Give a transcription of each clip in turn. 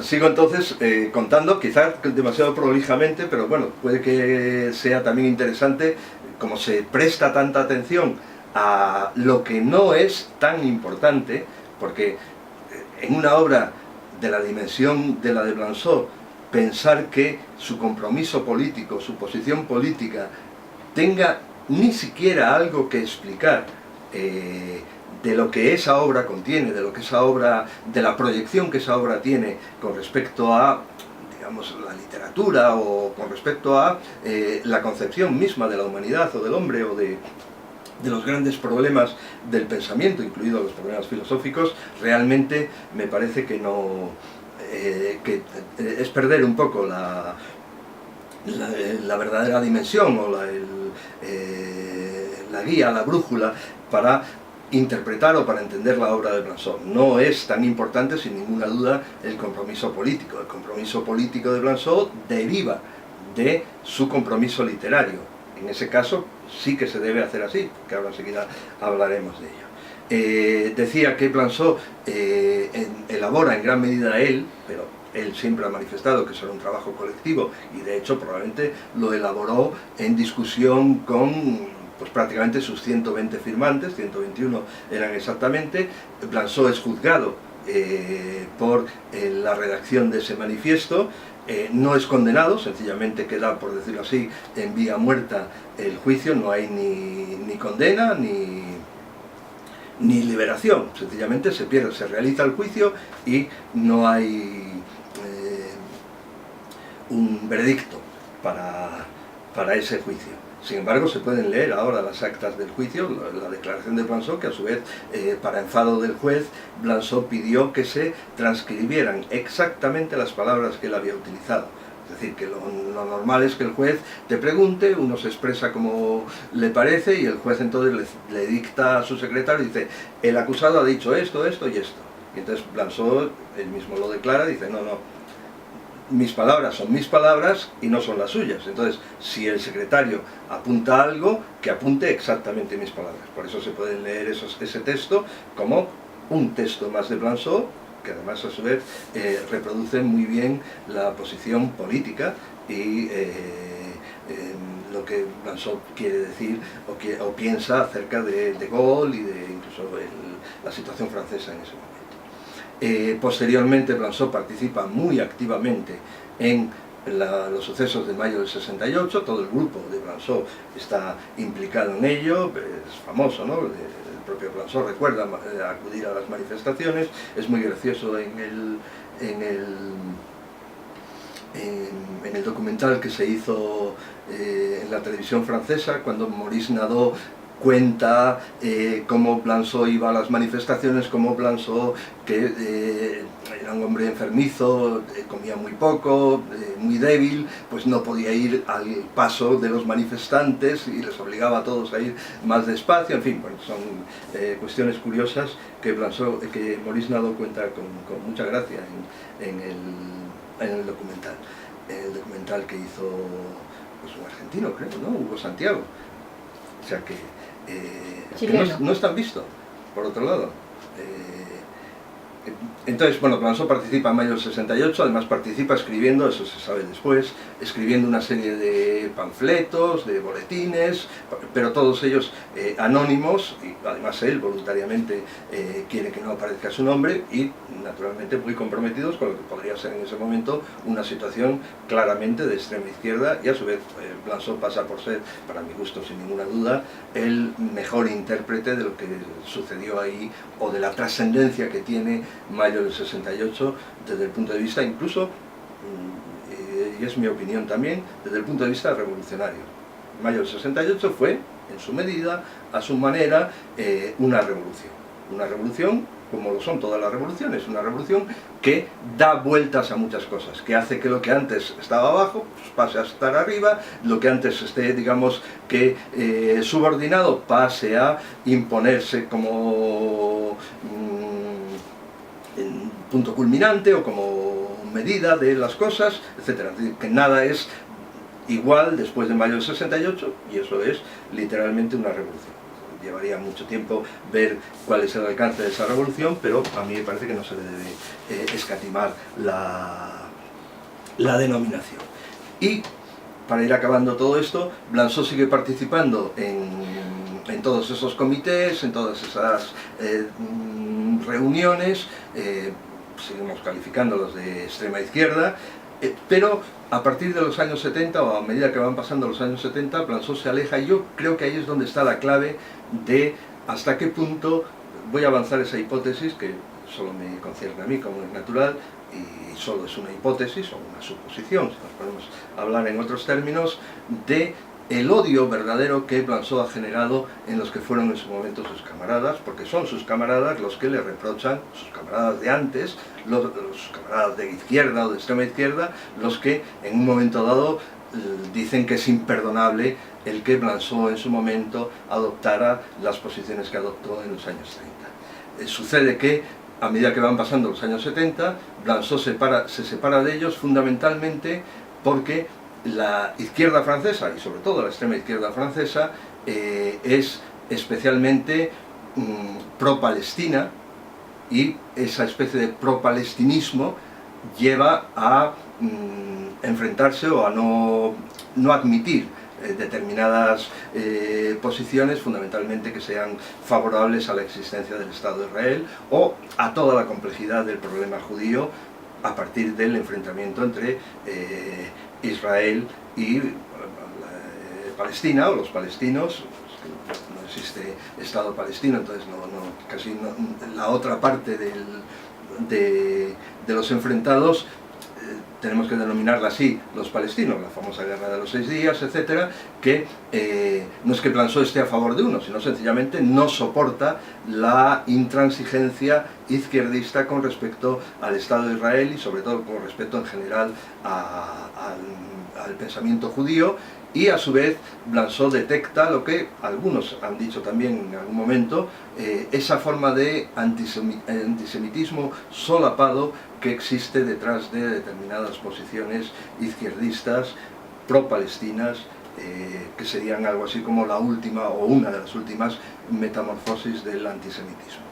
sigo entonces contando, quizás demasiado prolijamente, pero bueno, puede que sea también interesante, como se presta tanta atención a lo que no es tan importante, porque en una obra de la dimensión de la de Blanchot, pensar que su compromiso político, su posición política, tenga ni siquiera algo que explicar de lo que esa obra contiene, de lo que esa obra, de la proyección que esa obra tiene con respecto a, digamos, la literatura o con respecto a la concepción misma de la humanidad o del hombre o de los grandes problemas del pensamiento, incluidos los problemas filosóficos, realmente me parece que no, que es perder un poco la verdadera dimensión o la guía, la brújula para interpretar o para entender la obra de Blanchot. No es tan importante, sin ninguna duda, el compromiso político. El compromiso político de Blanchot deriva de su compromiso literario. En ese caso sí que se debe hacer así, que ahora enseguida hablaremos de ello. Decía que Blanchot elabora en gran medida él, pero él siempre ha manifestado que eso era un trabajo colectivo y de hecho probablemente lo elaboró en discusión con pues prácticamente sus 120 firmantes, 121 eran exactamente. Blanchot es juzgado por la redacción de ese manifiesto, no es condenado, sencillamente queda, por decirlo así, en vía muerta el juicio, no hay ni condena ni liberación, sencillamente se pierde, se realiza el juicio y no hay un veredicto para ese juicio. Sin embargo, se pueden leer ahora las actas del juicio, la declaración de Blanchot, que a su vez, para enfado del juez, Blanchot pidió que se transcribieran exactamente las palabras que él había utilizado. Es decir, que lo normal es que el juez te pregunte, uno se expresa como le parece y el juez entonces le dicta a su secretario y dice: el acusado ha dicho esto, esto y esto. Y entonces Blanchot, él mismo lo declara, dice: no, mis palabras son mis palabras y no son las suyas. Entonces, si el secretario apunta algo, que apunte exactamente mis palabras. Por eso se pueden leer ese texto como un texto más de Blanchot, que además a su vez reproduce muy bien la posición política y lo que Blanchot quiere decir o piensa acerca de Gaulle y de incluso la situación francesa en ese momento. Posteriormente Blanchot participa muy activamente en los sucesos de mayo del 68, todo el grupo de Blanchot está implicado en ello, es famoso, ¿no? El propio Blanchot recuerda acudir a las manifestaciones, es muy gracioso en el documental que se hizo en la televisión francesa, cuando Maurice Nadeau cuenta cómo Blanchot iba a las manifestaciones, cómo Blanchot, que era un hombre enfermizo, comía muy poco, muy débil, pues no podía ir al paso de los manifestantes y les obligaba a todos a ir más despacio. En fin, bueno, son cuestiones curiosas que Maurice Nadeau cuenta con mucha gracia en el documental. El documental que hizo pues, un argentino, creo, ¿no? Hugo Santiago. O sea que no es tan visto, por otro lado. Entonces, bueno, Blanchot participa en mayo del 68, además participa escribiendo, eso se sabe después, escribiendo una serie de panfletos, de boletines, pero todos ellos anónimos, y además él voluntariamente quiere que no aparezca su nombre, y naturalmente muy comprometidos con lo que podría ser en ese momento una situación claramente de extrema izquierda, y a su vez Blanchot pasa por ser, para mi gusto sin ninguna duda, el mejor intérprete de lo que sucedió ahí, o de la trascendencia que tiene mayo del 68 desde el punto de vista incluso, y es mi opinión también, desde el punto de vista revolucionario. Mayo del 68 fue, en su medida, a su manera, una revolución como lo son todas las revoluciones, una revolución que da vueltas a muchas cosas, que hace que lo que antes estaba abajo pues pase a estar arriba, lo que antes esté, digamos, que subordinado pase a imponerse como punto culminante o como medida de las cosas, etcétera. Es decir, que nada es igual después de mayo del 68 y eso es literalmente una revolución. llevaría mucho tiempo ver cuál es el alcance de esa revolución, pero a mí me parece que no se le debe escatimar la denominación. Y para ir acabando todo esto, Blanzó sigue participando en todos esos comités, en todas esas reuniones, seguimos calificándolos de extrema izquierda, pero a partir de los años 70, o a medida que van pasando los años 70, Blanzó se aleja, y yo creo que ahí es donde está la clave de hasta qué punto, voy a avanzar esa hipótesis, que solo me concierne a mí como es natural, y solo es una hipótesis o una suposición, si nos podemos hablar en otros términos, de el odio verdadero que Blanzó ha generado en los que fueron en su momento sus camaradas, porque son sus camaradas los que le reprochan, sus camaradas de antes, los camaradas de izquierda o de extrema izquierda, los que en un momento dado dicen que es imperdonable el que Blanzó en su momento adoptara las posiciones que adoptó en los años 30. Sucede que a medida que van pasando los años 70, Blanzó se separa de ellos fundamentalmente porque la izquierda francesa, y sobre todo la extrema izquierda francesa, es especialmente pro-palestina, y esa especie de pro-palestinismo lleva a enfrentarse o a no admitir determinadas posiciones, fundamentalmente que sean favorables a la existencia del Estado de Israel o a toda la complejidad del problema judío a partir del enfrentamiento entre Israel y Palestina, o los palestinos. No existe Estado palestino, entonces la otra parte de los enfrentados tenemos que denominarla así, los palestinos, la famosa guerra de los 6 días, etcétera, que no es que Blanzó esté a favor de uno, sino sencillamente no soporta la intransigencia izquierdista con respecto al Estado de Israel y sobre todo con respecto en general al pensamiento judío. Y a su vez Blanzó detecta lo que algunos han dicho también en algún momento, esa forma de antisemitismo solapado que existe detrás de determinadas posiciones izquierdistas pro-palestinas, que serían algo así como la última o una de las últimas metamorfosis del antisemitismo.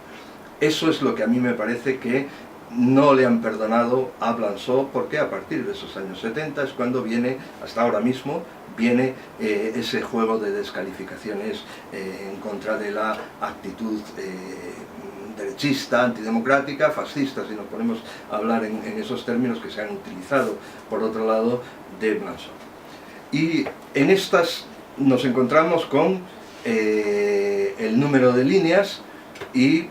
Eso es lo que a mí me parece que no le han perdonado a Blanzó, porque a partir de esos años 70 es cuando viene, hasta ahora mismo, viene ese juego de descalificaciones en contra de la actitud derechista, antidemocrática, fascista, si nos ponemos a hablar en esos términos que se han utilizado, por otro lado, de Blanzó. Y en estas nos encontramos con el número de líneas y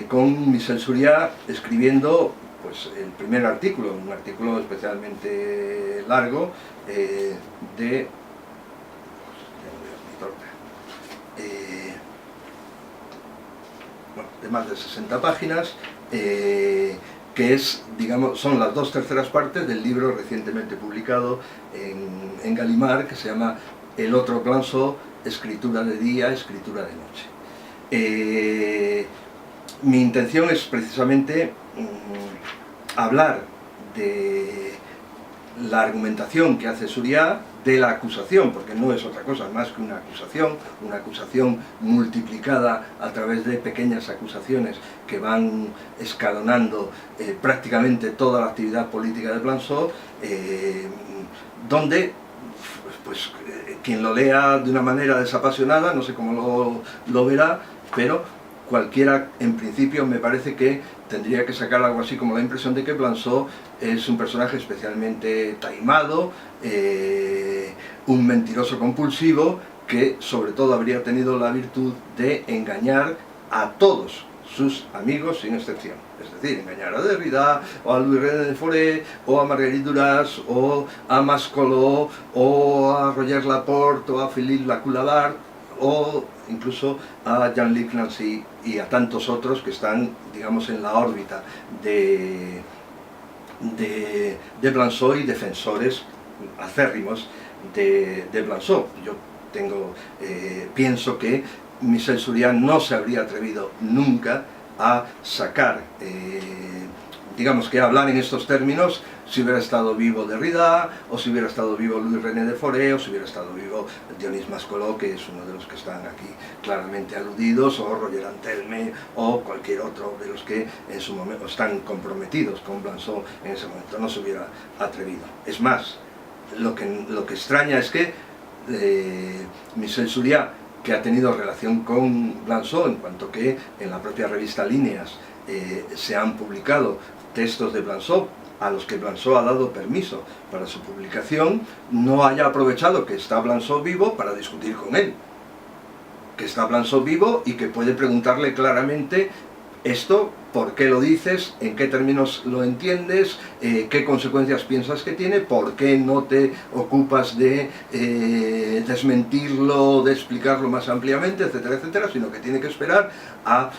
con Michel Suriat escribiendo pues, el primer artículo, un artículo especialmente largo de más de 60 páginas, que es, digamos, son las 2/3 partes del libro recientemente publicado en Gallimard, que se llama El otro Blanzó, escritura de día, escritura de noche. Mi intención es precisamente hablar de la argumentación que hace Suriat, de la acusación, porque no es otra cosa más que una acusación multiplicada a través de pequeñas acusaciones que van escalonando prácticamente toda la actividad política de Blanzó, donde pues, quien lo lea de una manera desapasionada, no sé cómo lo verá, pero cualquiera, en principio, me parece que tendría que sacar algo así como la impresión de que Blanzó es un personaje especialmente taimado, un mentiroso compulsivo, que sobre todo habría tenido la virtud de engañar a todos sus amigos sin excepción. Es decir, engañar a Derrida, o a Louis René de Forest, o a Marguerite Duras, o a Mascolot, o a Roger Laporte, o a Philippe Lacoulabart, o incluso a Jean-Luc Nancy y a tantos otros que están, digamos, en la órbita de Blanzó y defensores acérrimos de Blanzó. Yo pienso que Michel Suriat no se habría atrevido nunca a sacar digamos que hablar en estos términos si hubiera estado vivo Derrida, o si hubiera estado vivo Louis René de Forest, o si hubiera estado vivo Dionís Mascoló, que es uno de los que están aquí claramente aludidos, o Roger Antelme, o cualquier otro de los que en su momento están comprometidos con Blanchot en ese momento. No se hubiera atrevido. Es más, lo que extraña es que Michel Surya, que ha tenido relación con Blanchot, en cuanto que en la propia revista Líneas se han publicado textos de Blanchot a los que Blanchot ha dado permiso para su publicación, no haya aprovechado que está Blanchot vivo para discutir con él. Que está Blanchot vivo y que puede preguntarle claramente esto, ¿por qué lo dices? ¿En qué términos lo entiendes? ¿Qué consecuencias piensas que tiene? ¿Por qué no te ocupas de desmentirlo, de explicarlo más ampliamente, etcétera, etcétera? Sino que tiene que esperar a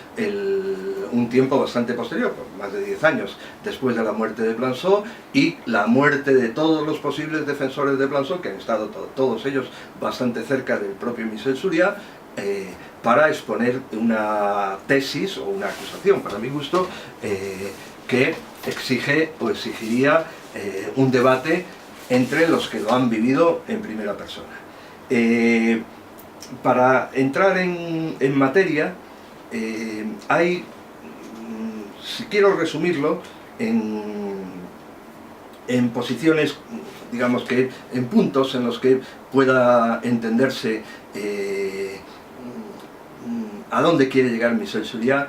un tiempo bastante posterior, más de 10 años después de la muerte de Blanchot y la muerte de todos los posibles defensores de Blanchot, que han estado todos ellos bastante cerca del propio Michel Surya, para exponer una tesis o una acusación, para mi gusto, que exige o exigiría un debate entre los que lo han vivido en primera persona. Para entrar en materia, si quiero resumirlo, en posiciones, digamos que en puntos en los que pueda entenderse a dónde quiere llegar Michel Surya,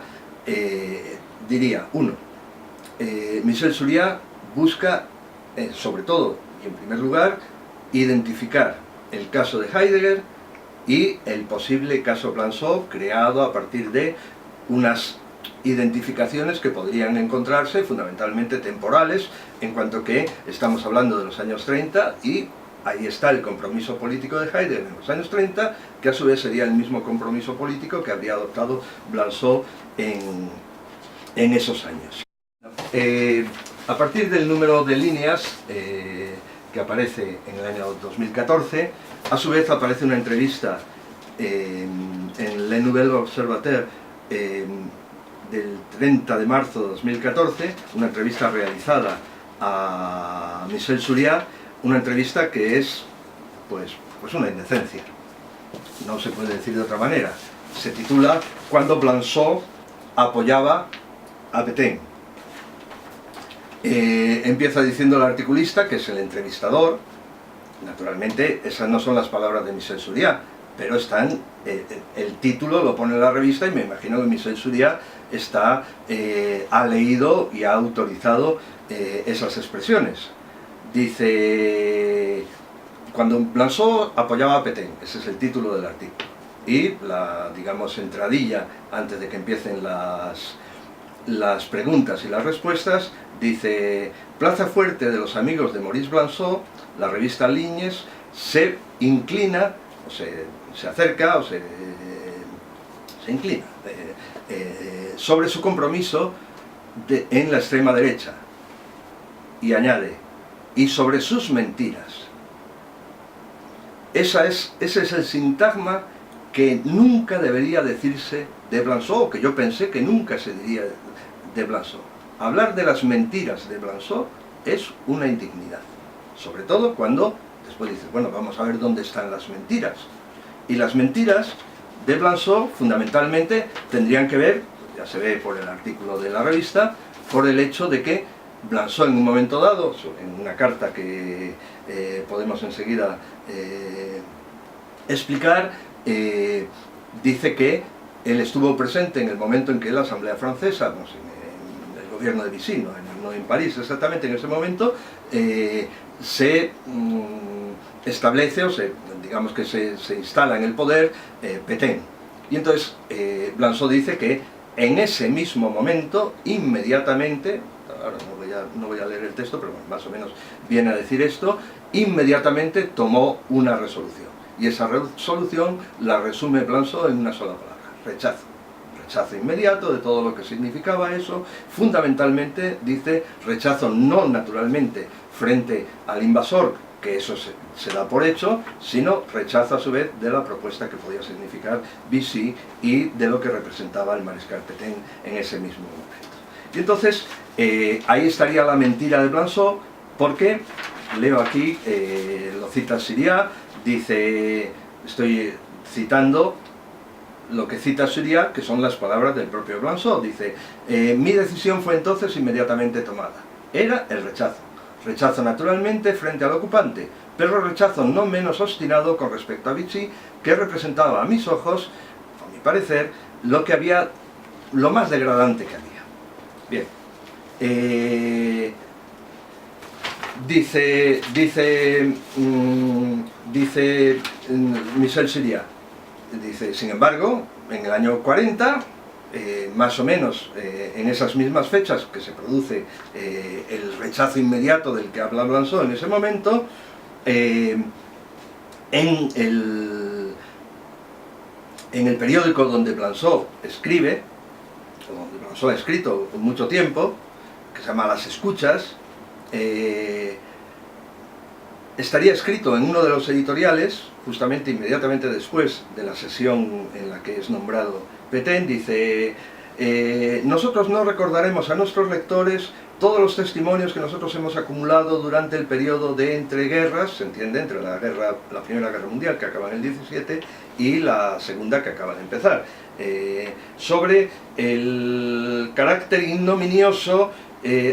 diría, uno, Michel Surya busca, sobre todo y en primer lugar, identificar el caso de Heidegger y el posible caso Blanchot, creado a partir de unas identificaciones que podrían encontrarse fundamentalmente temporales, en cuanto que estamos hablando de los años 30 y ahí está el compromiso político de Heidegger en los años 30, que a su vez sería el mismo compromiso político que habría adoptado Blanchot en esos años. A partir del número de Líneas, que aparece en el año 2014, a su vez aparece una entrevista en Le Nouvel Observateur del 30 de marzo de 2014, una entrevista realizada a Michel Surya, una entrevista que es pues una indecencia, no se puede decir de otra manera. Se titula "Cuando Blanchot apoyaba a Pétain". Empieza diciendo el articulista, que es el entrevistador, naturalmente esas no son las palabras de Michel Surya, pero están, el título lo pone en la revista y me imagino que Michel Surya ha leído y ha autorizado esas expresiones. Dice, cuando Blanchot apoyaba a Pétain, ese es el título del artículo, y la, digamos, entradilla antes de que empiecen las preguntas y las respuestas, dice: plaza fuerte de los amigos de Maurice Blanchot, la revista Líneas se inclina, o se acerca, o se inclina sobre su compromiso en la extrema derecha, y añade, y sobre sus mentiras. Ese es el sintagma que nunca debería decirse de Blanchot, o que yo pensé que nunca se diría de Blanchot. Hablar de las mentiras de Blanchot es una indignidad, sobre todo cuando después dices, bueno, vamos a ver dónde están las mentiras. Y las mentiras de Blanchot fundamentalmente tendrían que ver, ya se ve por el artículo de la revista, por el hecho de que Blanchot en un momento dado, en una carta que podemos enseguida explicar, dice que él estuvo presente en el momento en que la Asamblea Francesa, pues, en el gobierno de Vichy, no en París exactamente en ese momento, se establece, digamos que se instala en el poder Pétain. Y entonces Blanchot dice que en ese mismo momento, inmediatamente, ahora no voy a leer el texto, pero bueno, más o menos viene a decir esto, inmediatamente tomó una resolución. Y esa resolución la resume Blanchot en una sola palabra: rechazo. Rechazo inmediato de todo lo que significaba eso. Fundamentalmente dice rechazo, no naturalmente frente al invasor, que eso se da por hecho, sino rechazo a su vez de la propuesta que podía significar Vichy y de lo que representaba el mariscal Pétain en ese mismo momento. Y entonces, ahí estaría la mentira de Blanchot, porque, leo aquí, lo cita Siriá, dice, estoy citando lo que cita Siriá, que son las palabras del propio Blanchot, dice, mi decisión fue entonces inmediatamente tomada, era el rechazo naturalmente frente al ocupante, pero rechazo no menos obstinado con respecto a Vichy, que representaba a mis ojos, a mi parecer, lo más degradante que había. Bien, dice Michel Siriá, dice, sin embargo, en el año 40, más o menos en esas mismas fechas que se produce el rechazo inmediato del que habla Blanchot en ese momento, en el periódico donde Blanchot escribe, o donde Blanchot ha escrito mucho tiempo, que se llama Las Escuchas, estaría escrito en uno de los editoriales, justamente inmediatamente después de la sesión en la que es nombrado Pétain, dice, nosotros no recordaremos a nuestros lectores todos los testimonios que nosotros hemos acumulado durante el periodo de entreguerras, se entiende, entre la Primera Guerra Mundial, que acaba en el 17, y la Segunda, que acaba de empezar, sobre el carácter ignominioso,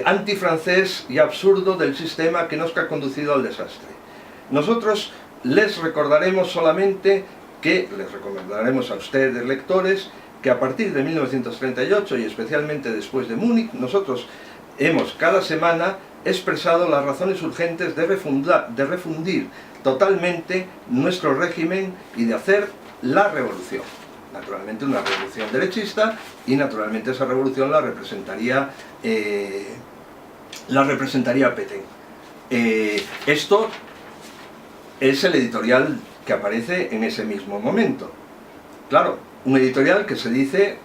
antifrancés y absurdo del sistema que nos ha conducido al desastre. Nosotros les recordaremos solamente les recomendaremos a ustedes, lectores, que a partir de 1938 y especialmente después de Múnich, nosotros hemos cada semana expresado las razones urgentes de refundir totalmente nuestro régimen y de hacer la revolución. Naturalmente una revolución derechista, y naturalmente esa revolución la representaría Pétain. Esto es el editorial que aparece en ese mismo momento. Claro, un editorial que dice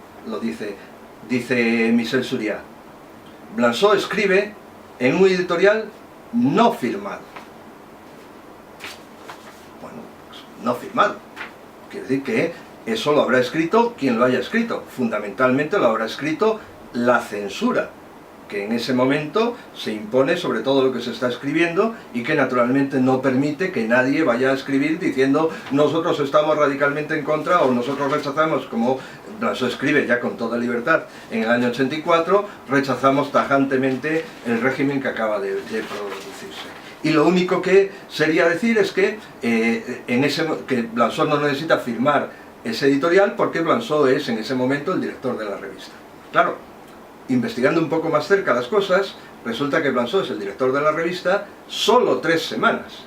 Michel Siriá, Blanchot escribe en un editorial no firmado. Bueno, pues, no firmado. Quiere decir que eso lo habrá escrito quien lo haya escrito. Fundamentalmente lo habrá escrito la censura, que en ese momento se impone sobre todo lo que se está escribiendo y que naturalmente no permite que nadie vaya a escribir diciendo nosotros estamos radicalmente en contra o nosotros rechazamos, como Blanchot escribe ya con toda libertad en el año 84, rechazamos tajantemente el régimen que acaba de producirse. Y lo único que sería decir es que, que Blanchot no necesita firmar ese editorial porque Blanchot es en ese momento el director de la revista. Claro, investigando un poco más cerca las cosas, resulta que Blanchot es el director de la revista solo 3 semanas,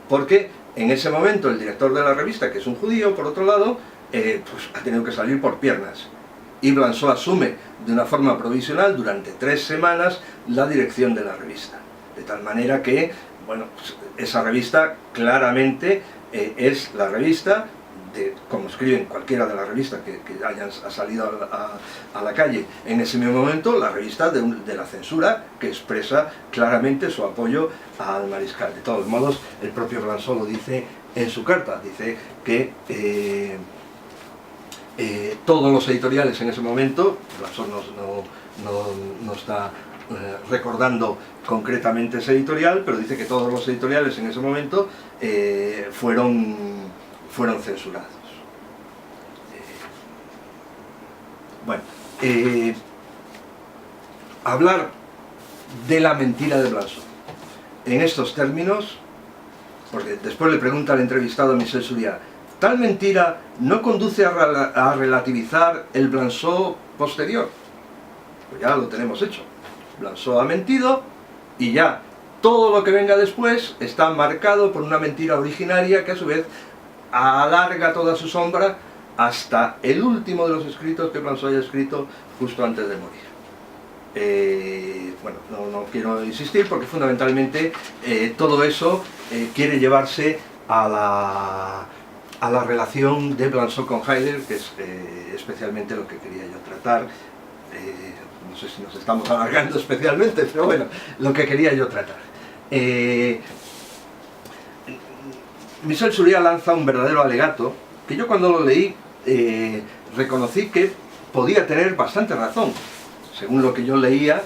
porque en ese momento el director de la revista, que es un judío, por otro lado, pues ha tenido que salir por piernas, y Blanchot asume de una forma provisional durante 3 semanas la dirección de la revista, de tal manera que, bueno, pues esa revista claramente es la revista como escriben cualquiera de las revistas que hayan salido a la calle en ese mismo momento, la revista de la censura, que expresa claramente su apoyo al mariscal. De todos modos, el propio Blanchot lo dice en su carta, dice que todos los editoriales en ese momento, Blanchot no está recordando concretamente ese editorial, pero dice que todos los editoriales en ese momento fueron censurados. Bueno, hablar de la mentira de Blanchot en estos términos, porque después le pregunta al entrevistado Michel Siriá, ¿tal mentira no conduce a relativizar el Blanchot posterior? Pues ya lo tenemos hecho. Blanchot ha mentido y ya todo lo que venga después está marcado por una mentira originaria que a su vez alarga toda su sombra hasta el último de los escritos que Blanchot haya escrito justo antes de morir. Bueno, no quiero insistir porque fundamentalmente todo eso quiere llevarse a la relación de Blanchot con Heidegger, que es especialmente lo que quería yo tratar. No sé si nos estamos alargando especialmente, pero bueno, lo que quería yo tratar. Michel Siriá lanza un verdadero alegato que yo cuando lo leí reconocí que podía tener bastante razón. O según lo que yo leía,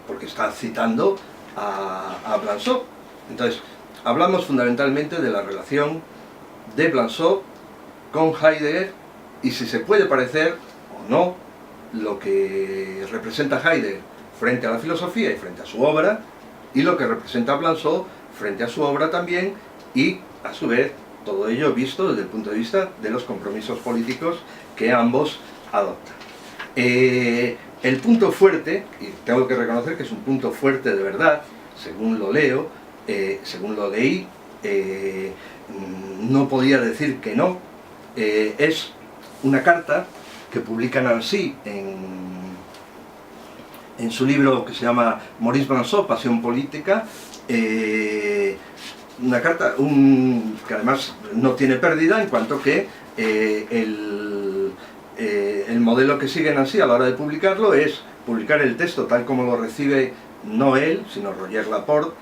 porque está citando a Blanchot. Entonces, hablamos fundamentalmente de la relación de Blanchot con Heidegger y si se puede parecer o no lo que representa Heidegger frente a la filosofía y frente a su obra, y lo que representa Blanchot frente a su obra también, y a su vez todo ello visto desde el punto de vista de los compromisos políticos que ambos adoptan. El punto fuerte, y tengo que reconocer que es un punto fuerte de verdad, según lo leo, según lo leí, no podía decir que no, es una carta que publica Nancy en su libro que se llama Maurice Blanchot, Pasión Política, una carta que además no tiene pérdida en cuanto que el modelo que sigue Nancy a la hora de publicarlo es publicar el texto tal como lo recibe no él, sino Roger Laporte,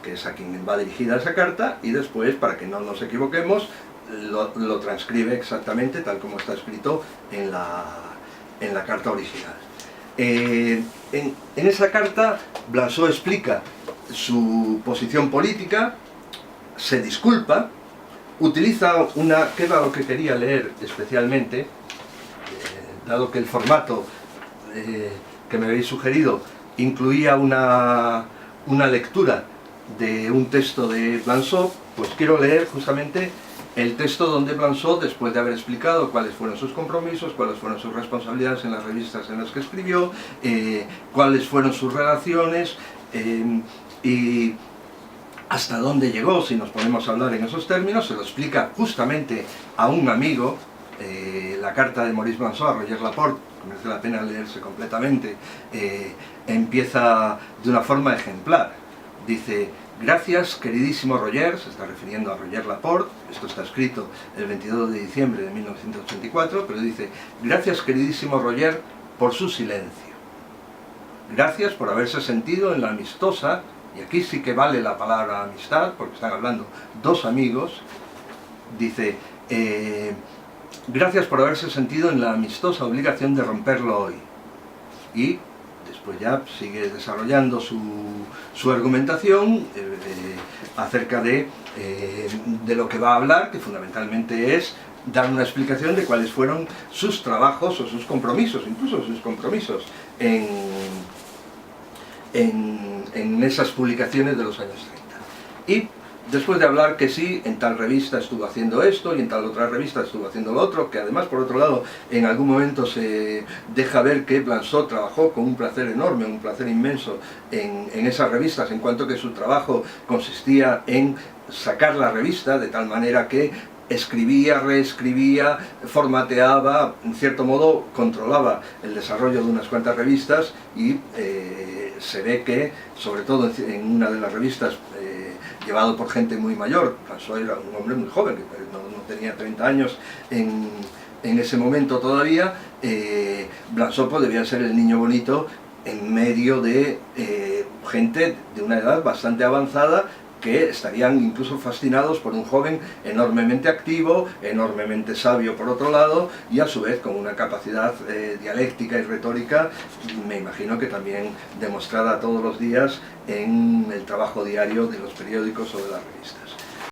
que es a quien va dirigida esa carta, y después, para que no nos equivoquemos, lo transcribe exactamente tal como está escrito en la carta original. En esa carta Blanchot explica su posición política, se disculpa, utiliza que era lo que quería leer especialmente, dado que el formato que me habéis sugerido incluía una lectura de un texto de Blanchot, pues quiero leer justamente el texto donde Blanchot, después de haber explicado cuáles fueron sus compromisos, cuáles fueron sus responsabilidades en las revistas en las que escribió, cuáles fueron sus relaciones y hasta dónde llegó, si nos ponemos a hablar en esos términos, se lo explica justamente a un amigo. La carta de Maurice Blanchot a Roger Laporte, que merece la pena leerse completamente, empieza de una forma ejemplar. Dice: gracias queridísimo Roger, se está refiriendo a Roger Laporte, esto está escrito el 22 de diciembre de 1984, pero dice: gracias queridísimo Roger por su silencio. Gracias por haberse sentido en la amistosa, y aquí sí que vale la palabra amistad, porque están hablando dos amigos, dice, gracias por haberse sentido en la amistosa obligación de romperlo hoy. Y después ya sigue desarrollando su argumentación acerca de lo que va a hablar, que fundamentalmente es dar una explicación de cuáles fueron sus trabajos o sus compromisos, incluso sus compromisos en esas publicaciones de los años 30. Y después de hablar que sí, en tal revista estuvo haciendo esto y en tal otra revista estuvo haciendo lo otro, que además, por otro lado, en algún momento se deja ver que Blanchot trabajó con un placer enorme, un placer inmenso en esas revistas, en cuanto que su trabajo consistía en sacar la revista de tal manera que escribía, reescribía, formateaba, en cierto modo controlaba el desarrollo de unas cuantas revistas y se ve que, sobre todo en una de las revistas llevado por gente muy mayor, Blanchot era un hombre muy joven, que no tenía 30 años en ese momento todavía, Blanchot pues, debía ser el niño bonito en medio de gente de una edad bastante avanzada, que estarían incluso fascinados por un joven enormemente activo, enormemente sabio por otro lado, y a su vez con una capacidad dialéctica y retórica, me imagino que también demostrada todos los días en el trabajo diario de los periódicos o de las revistas.